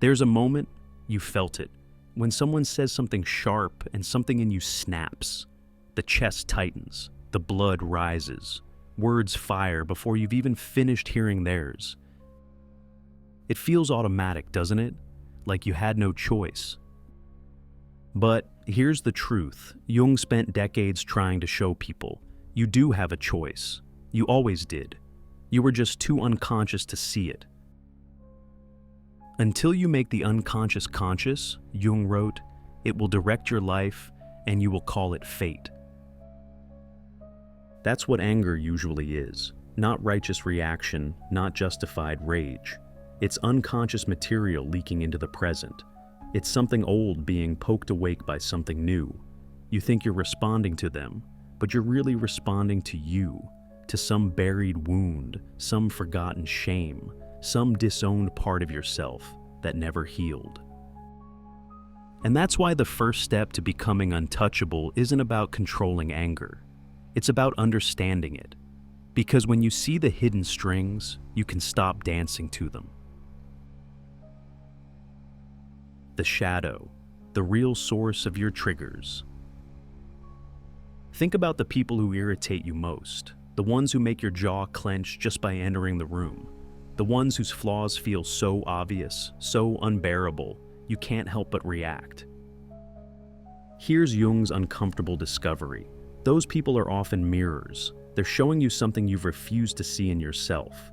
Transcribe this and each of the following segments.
There's a moment, you felt it, when someone says something sharp and something in you snaps. The chest tightens, the blood rises, words fire before you've even finished hearing theirs. It feels automatic, doesn't it? Like you had no choice. But here's the truth. Jung spent decades trying to show people, you do have a choice. You always did. You were just too unconscious to see it. Until you make the unconscious conscious, Jung wrote, it will direct your life and you will call it fate. That's what anger usually is. Not righteous reaction, not justified rage. It's unconscious material leaking into the present. It's something old being poked awake by something new. You think you're responding to them, but you're really responding to you, to some buried wound, some forgotten shame, some disowned part of yourself that never healed. And that's why the first step to becoming untouchable isn't about controlling anger. It's about understanding it. Because when you see the hidden strings, you can stop dancing to them. The shadow, the real source of your triggers. Think about the people who irritate you most, the ones who make your jaw clench just by entering the room, the ones whose flaws feel so obvious, so unbearable, you can't help but react. Here's Jung's uncomfortable discovery. Those people are often mirrors. They're showing you something you've refused to see in yourself.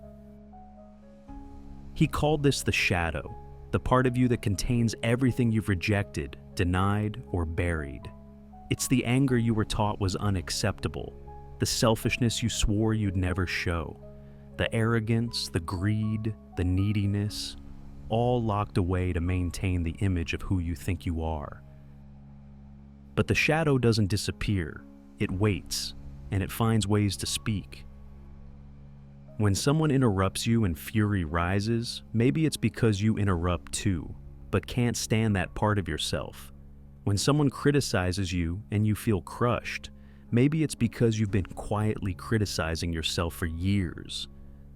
He called this the shadow, the part of you that contains everything you've rejected, denied, or buried. It's the anger you were taught was unacceptable, the selfishness you swore you'd never show, the arrogance, the greed, the neediness, all locked away to maintain the image of who you think you are. But the shadow doesn't disappear, it waits, and it finds ways to speak. When someone interrupts you and fury rises, maybe it's because you interrupt too, but can't stand that part of yourself. When someone criticizes you and you feel crushed, maybe it's because you've been quietly criticizing yourself for years.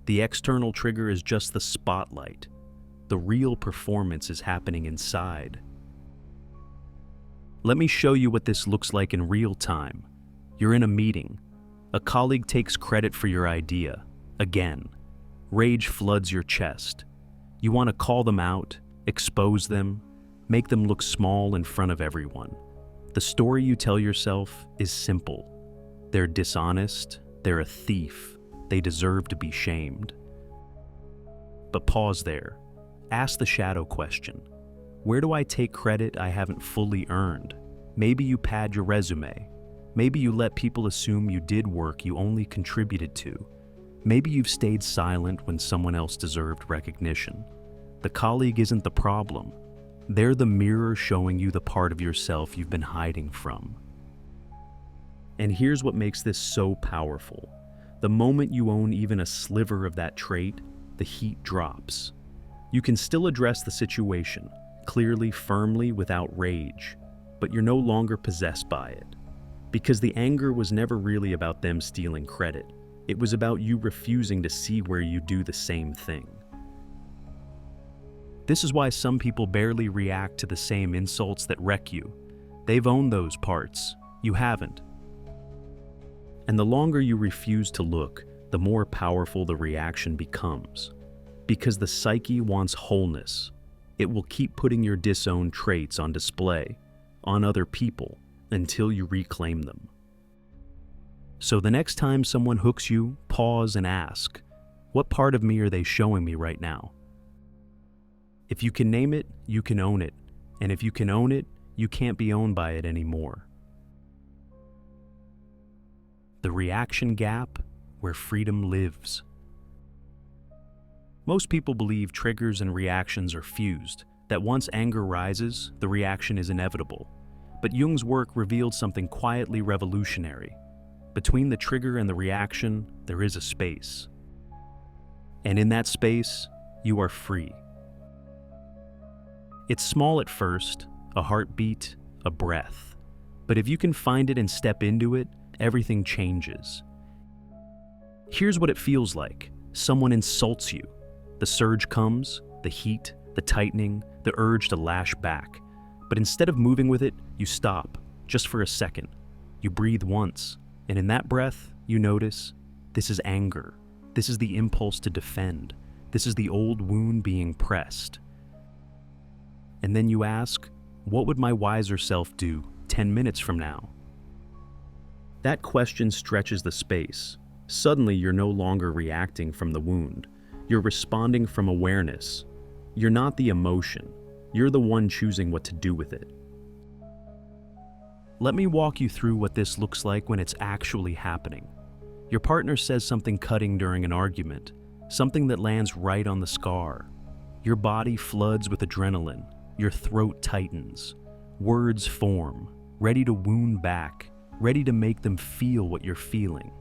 The external trigger is just the spotlight. The real performance is happening inside. Let me show you what this looks like in real time. You're in a meeting. A colleague takes credit for your idea. Again, rage floods your chest. You want to call them out, expose them, make them look small in front of everyone. The story you tell yourself is simple. They're dishonest, they're a thief, they deserve to be shamed. But pause there. Ask the shadow question. Where do I take credit I haven't fully earned? Maybe you pad your resume. Maybe you let people assume you did work you only contributed to. Maybe you've stayed silent when someone else deserved recognition. The colleague isn't the problem. They're the mirror showing you the part of yourself you've been hiding from. And here's what makes this so powerful. The moment you own even a sliver of that trait, the heat drops. You can still address the situation, clearly, firmly, without rage, but you're no longer possessed by it. Because the anger was never really about them stealing credit. It was about you refusing to see where you do the same thing. This is why some people barely react to the same insults that wreck you. They've owned those parts. You haven't. And the longer you refuse to look, the more powerful the reaction becomes. Because the psyche wants wholeness. It will keep putting your disowned traits on display, on other people, until you reclaim them. So the next time someone hooks you, pause and ask, what part of me are they showing me right now? If you can name it, you can own it. And if you can own it, you can't be owned by it anymore. The reaction gap where freedom lives. Most people believe triggers and reactions are fused, that once anger rises, the reaction is inevitable. But Jung's work revealed something quietly revolutionary. Between the trigger and the reaction, there is a space. And in that space, you are free. It's small at first, a heartbeat, a breath. But if you can find it and step into it, everything changes. Here's what it feels like. Someone insults you. The surge comes, the heat, the tightening, the urge to lash back. But instead of moving with it, you stop, just for a second. You breathe once, and in that breath, you notice, this is anger. This is the impulse to defend. This is the old wound being pressed. And then you ask, what would my wiser self do 10 minutes from now? That question stretches the space. Suddenly, you're no longer reacting from the wound. You're responding from awareness. You're not the emotion. You're the one choosing what to do with it. Let me walk you through what this looks like when it's actually happening. Your partner says something cutting during an argument, something that lands right on the scar. Your body floods with adrenaline. Your throat tightens. Words form, ready to wound back, ready to make them feel what you're feeling.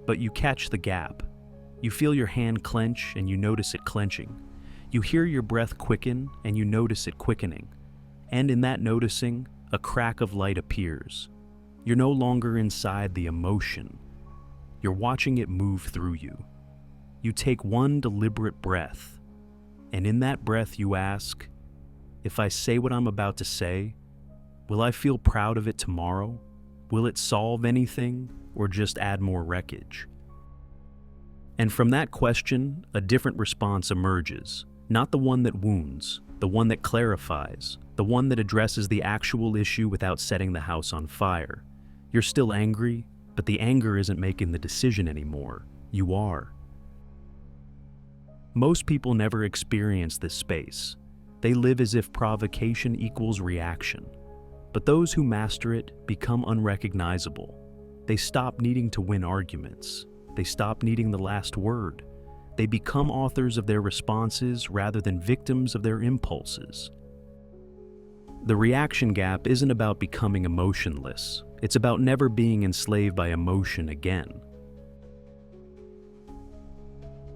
But you catch the gap. You feel your hand clench and you notice it clenching. You hear your breath quicken and you notice it quickening. And in that noticing, a crack of light appears. You're no longer inside the emotion. You're watching it move through you. You take one deliberate breath, and in that breath you ask, if I say what I'm about to say, will I feel proud of it tomorrow? Will it solve anything or just add more wreckage? And from that question, a different response emerges. Not the one that wounds, the one that clarifies, the one that addresses the actual issue without setting the house on fire. You're still angry, but the anger isn't making the decision anymore. You are. Most people never experience this space. They live as if provocation equals reaction. But those who master it become unrecognizable. They stop needing to win arguments. They stop needing the last word. They become authors of their responses rather than victims of their impulses. The reaction gap isn't about becoming emotionless. It's about never being enslaved by emotion again.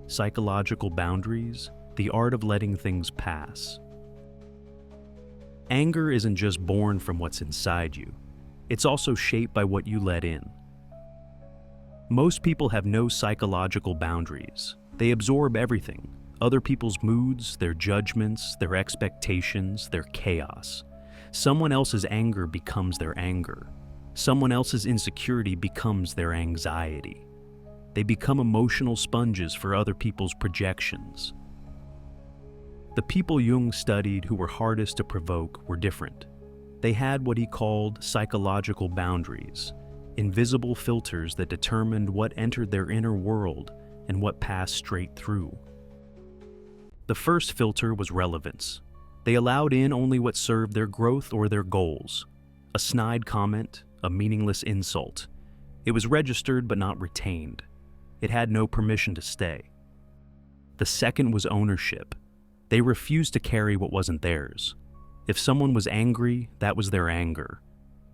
Psychological boundaries, the art of letting things pass. Anger isn't just born from what's inside you. It's also shaped by what you let in. Most people have no psychological boundaries. They absorb everything, other people's moods, their judgments, their expectations, their chaos. Someone else's anger becomes their anger. Someone else's insecurity becomes their anxiety. They become emotional sponges for other people's projections. The people Jung studied who were hardest to provoke were different. They had what he called psychological boundaries, invisible filters that determined what entered their inner world and what passed straight through. The first filter was relevance. They allowed in only what served their growth or their goals. A snide comment, a meaningless insult. It was registered but not retained. It had no permission to stay. The second was ownership. They refused to carry what wasn't theirs. If someone was angry, that was their anger.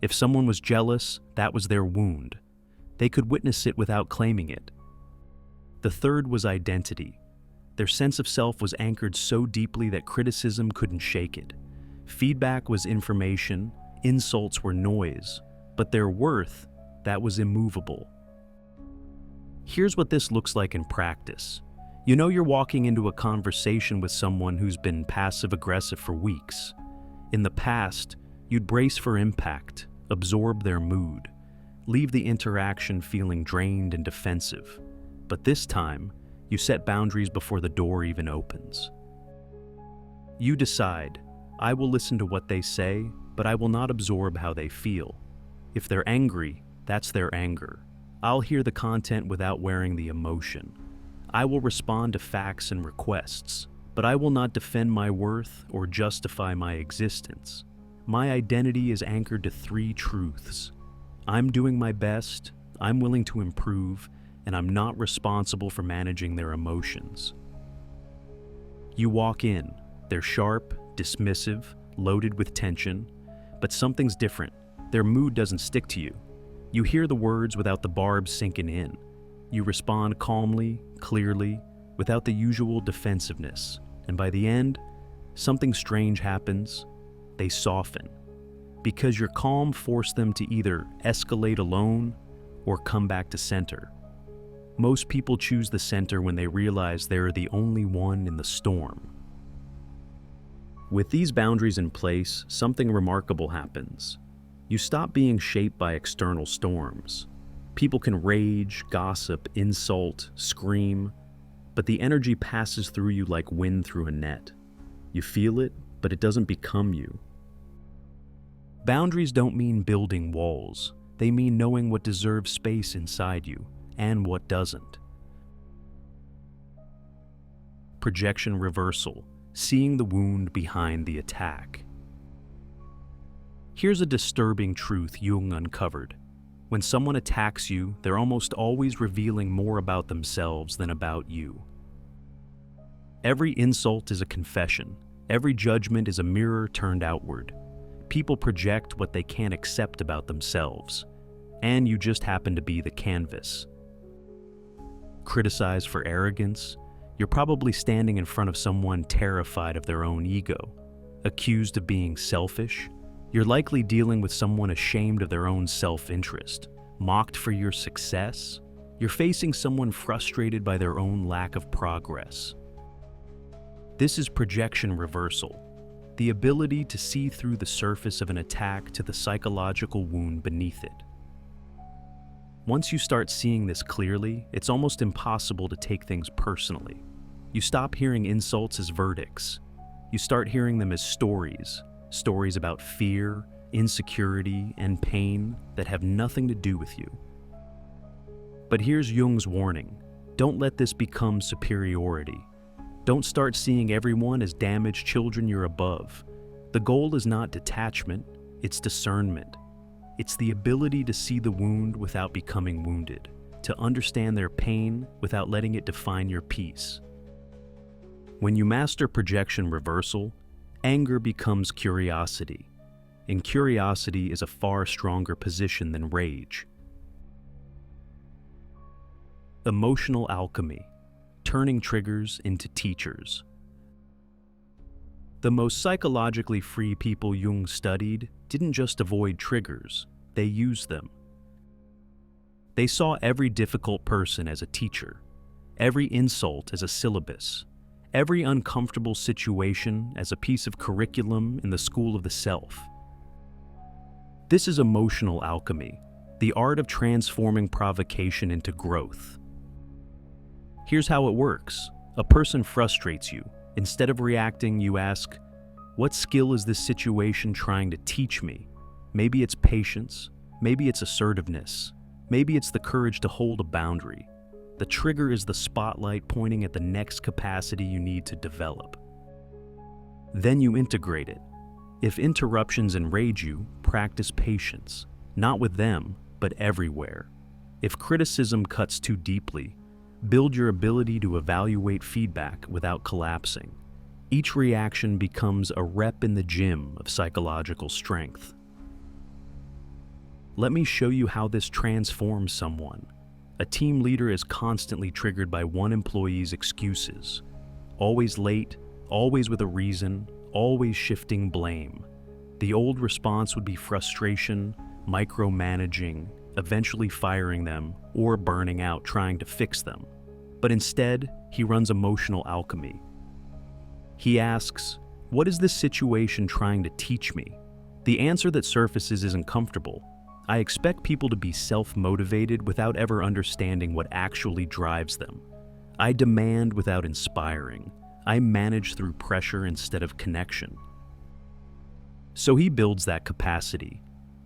If someone was jealous, that was their wound. They could witness it without claiming it. The third was identity. Their sense of self was anchored so deeply that criticism couldn't shake it. Feedback was information, insults were noise, but their worth, that was immovable. Here's what this looks like in practice. You know you're walking into a conversation with someone who's been passive-aggressive for weeks. In the past, you'd brace for impact, absorb their mood, leave the interaction feeling drained and defensive. But this time, you set boundaries before the door even opens. You decide, I will listen to what they say, but I will not absorb how they feel. If they're angry, that's their anger. I'll hear the content without wearing the emotion. I will respond to facts and requests, but I will not defend my worth or justify my existence. My identity is anchored to 3 truths. I'm doing my best, I'm willing to improve, and I'm not responsible for managing their emotions. You walk in. They're sharp, dismissive, loaded with tension, but something's different. Their mood doesn't stick to you. You hear the words without the barbs sinking in. You respond calmly, clearly, without the usual defensiveness. And by the end, something strange happens. They soften. Because your calm forced them to either escalate alone or come back to center. Most people choose the center when they realize they're the only one in the storm. With these boundaries in place, something remarkable happens. You stop being shaped by external storms. People can rage, gossip, insult, scream, but the energy passes through you like wind through a net. You feel it, but it doesn't become you. Boundaries don't mean building walls. They mean knowing what deserves space inside you and what doesn't. Projection reversal, seeing the wound behind the attack. Here's a disturbing truth Jung uncovered. When someone attacks you, they're almost always revealing more about themselves than about you. Every insult is a confession. Every judgment is a mirror turned outward. People project what they can't accept about themselves, and you just happen to be the canvas. Criticized for arrogance, you're probably standing in front of someone terrified of their own ego. Accused of being selfish, you're likely dealing with someone ashamed of their own self-interest. Mocked for your success, you're facing someone frustrated by their own lack of progress. This is projection reversal, the ability to see through the surface of an attack to the psychological wound beneath it. Once you start seeing this clearly, it's almost impossible to take things personally. You stop hearing insults as verdicts. You start hearing them as stories about fear, insecurity, and pain that have nothing to do with you. But here's Jung's warning. Don't let this become superiority. Don't start seeing everyone as damaged children you're above. The goal is not detachment, it's discernment. It's the ability to see the wound without becoming wounded, to understand their pain without letting it define your peace. When you master projection reversal, anger becomes curiosity, and curiosity is a far stronger position than rage. Emotional alchemy, turning triggers into teachers. The most psychologically free people Jung studied didn't just avoid triggers, they used them. They saw every difficult person as a teacher, every insult as a syllabus, every uncomfortable situation as a piece of curriculum in the school of the self. This is emotional alchemy, the art of transforming provocation into growth. Here's how it works. A person frustrates you. Instead of reacting, you ask, what skill is this situation trying to teach me? Maybe it's patience, maybe it's assertiveness, maybe it's the courage to hold a boundary. The trigger is the spotlight pointing at the next capacity you need to develop. Then you integrate it. If interruptions enrage you, practice patience, not with them, but everywhere. If criticism cuts too deeply, build your ability to evaluate feedback without collapsing. Each reaction becomes a rep in the gym of psychological strength. Let me show you how this transforms someone. A team leader is constantly triggered by one employee's excuses. Always late, always with a reason, always shifting blame. The old response would be frustration, micromanaging, eventually firing them, or burning out trying to fix them. But instead, he runs emotional alchemy. He asks, what is this situation trying to teach me? The answer that surfaces isn't comfortable. I expect people to be self-motivated without ever understanding what actually drives them. I demand without inspiring. I manage through pressure instead of connection. So he builds that capacity.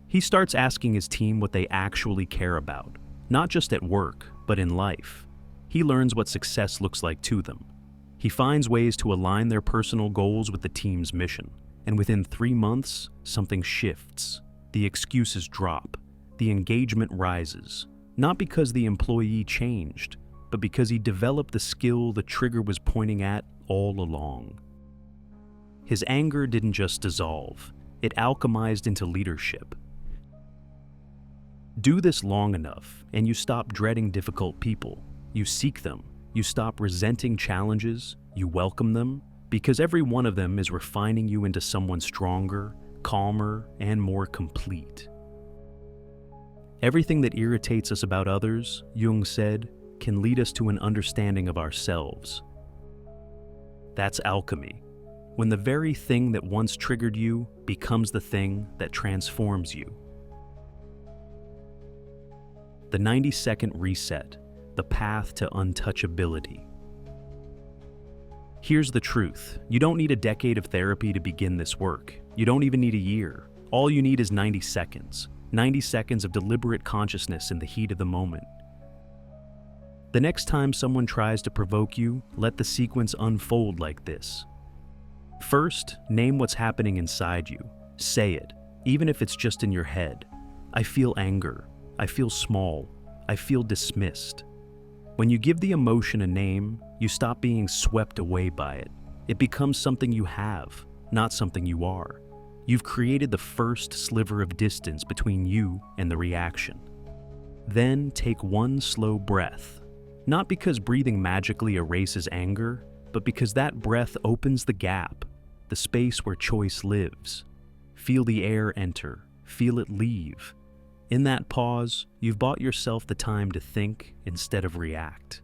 He starts asking his team what they actually care about, not just at work, but in life. He learns what success looks like to them. He finds ways to align their personal goals with the team's mission. And within 3 months, something shifts. The excuses drop. The engagement rises. Not because the employee changed, but because he developed the skill the trigger was pointing at all along. His anger didn't just dissolve. It alchemized into leadership. Do this long enough, and you stop dreading difficult people. You seek them. You stop resenting challenges. You welcome them, because every one of them is refining you into someone stronger, calmer, and more complete. Everything that irritates us about others, Jung said, can lead us to an understanding of ourselves. That's alchemy. when the very thing that once triggered you becomes the thing that transforms you. The 90-second reset, the path to untouchability. Here's the truth. You don't need a decade of therapy to begin this work. You don't even need a year. All you need is 90 seconds. 90 seconds of deliberate consciousness in the heat of the moment. The next time someone tries to provoke you, let the sequence unfold like this. First, name what's happening inside you. Say it, even if it's just in your head. I feel anger. I feel small. I feel dismissed. When you give the emotion a name, you stop being swept away by it. It becomes something you have, not something you are. You've created the first sliver of distance between you and the reaction. Then take one slow breath. Not because breathing magically erases anger, but because that breath opens the gap, the space where choice lives. Feel the air enter, feel it leave. In that pause, you've bought yourself the time to think instead of react.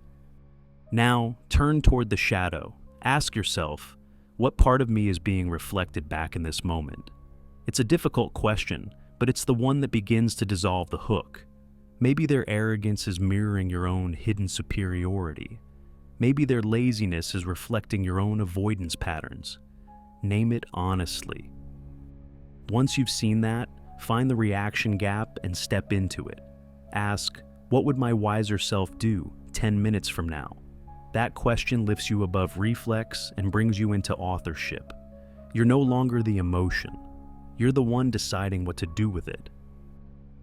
Now, turn toward the shadow. Ask yourself, what part of me is being reflected back in this moment? It's a difficult question, but it's the one that begins to dissolve the hook. Maybe their arrogance is mirroring your own hidden superiority. Maybe their laziness is reflecting your own avoidance patterns. Name it honestly. Once you've seen that, find the reaction gap and step into it. Ask, what would my wiser self do 10 minutes from now? That question lifts you above reflex and brings you into authorship. You're no longer the emotion. You're the one deciding what to do with it.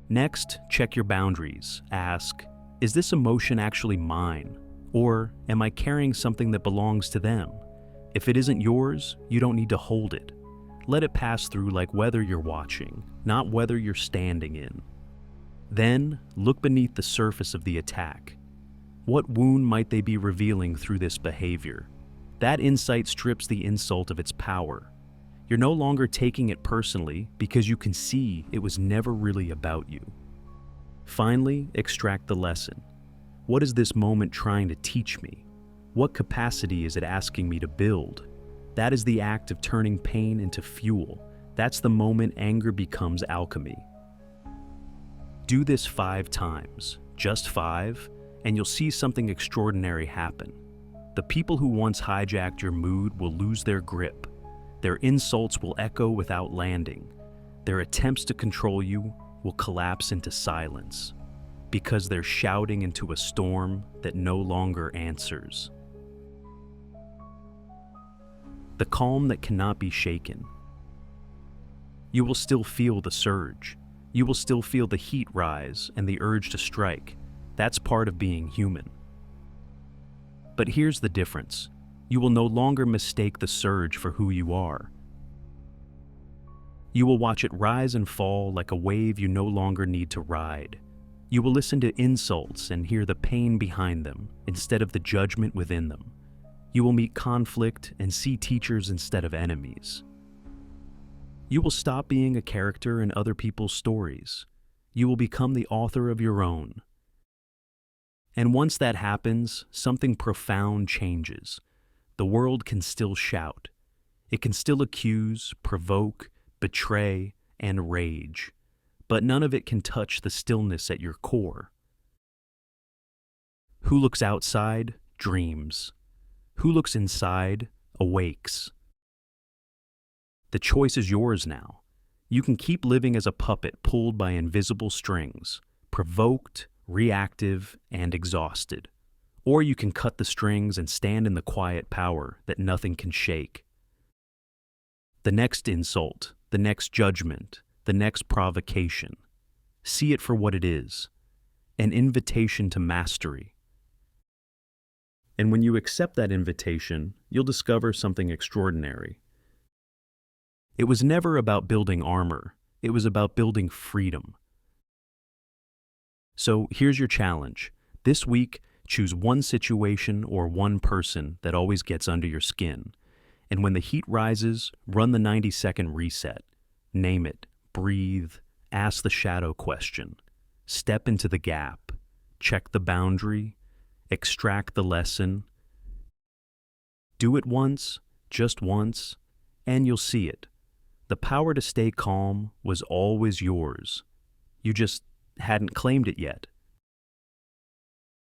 Next, check your boundaries. Ask, is this emotion actually mine? Or am I carrying something that belongs to them? If it isn't yours, you don't need to hold it. Let it pass through like weather you're watching, not weather you're standing in. Then, look beneath the surface of the attack. What wound might they be revealing through this behavior? That insight strips the insult of its power. You're no longer taking it personally because you can see it was never really about you. Finally, extract the lesson. What is this moment trying to teach me? What capacity is it asking me to build? That is the act of turning pain into fuel. That's the moment anger becomes alchemy. Do this 5 times, just 5, and you'll see something extraordinary happen. The people who once hijacked your mood will lose their grip. Their insults will echo without landing. Their attempts to control you will collapse into silence because they're shouting into a storm that no longer answers. The calm that cannot be shaken. You will still feel the surge. You will still feel the heat rise and the urge to strike. That's part of being human. But here's the difference. You will no longer mistake the surge for who you are. You will watch it rise and fall like a wave you no longer need to ride. You will listen to insults and hear the pain behind them instead of the judgment within them. You will meet conflict and see teachers instead of enemies. You will stop being a character in other people's stories. You will become the author of your own. And once that happens, something profound changes. The world can still shout. It can still accuse, provoke, betray, and rage. But none of it can touch the stillness at your core. Who looks outside, dreams. Who looks inside, awakes. The choice is yours now. You can keep living as a puppet pulled by invisible strings, provoked, reactive, and exhausted. Or you can cut the strings and stand in the quiet power that nothing can shake. The next insult, the next judgment, the next provocation. See it for what it is, an invitation to mastery. And when you accept that invitation, you'll discover something extraordinary. It was never about building armor. It was about building freedom. So here's your challenge. This week, choose one situation or one person that always gets under your skin. And when the heat rises, run the 90-second reset. Name it, breathe, ask the shadow question. Step into the gap, check the boundary, extract the lesson. Do it once, just once, And you'll see it. The power to stay calm was always yours. You just hadn't claimed it yet.